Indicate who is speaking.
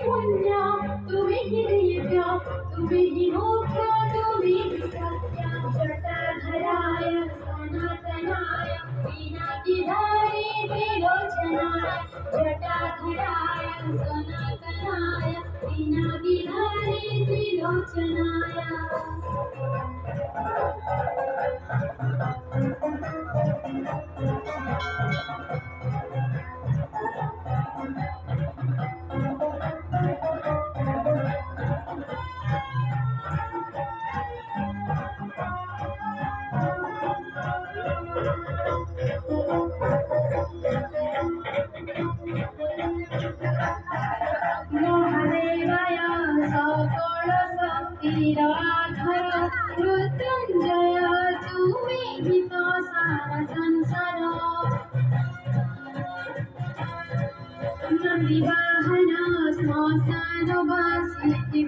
Speaker 1: पुण्या तुम्ही दिव्या तुम्ही मोख्या तुम्ही सत्या जटाधराय सनातनाय पिनाकिधारी त्रिलोचनाय जटाधराय सनातनाय पिनाकिधारी त्रिलोचनाय महादेवाय सकळ शक्तीराधर मृत्युंजय तुम्ही हित सार संसार नंदी वाहन स्मशान वासी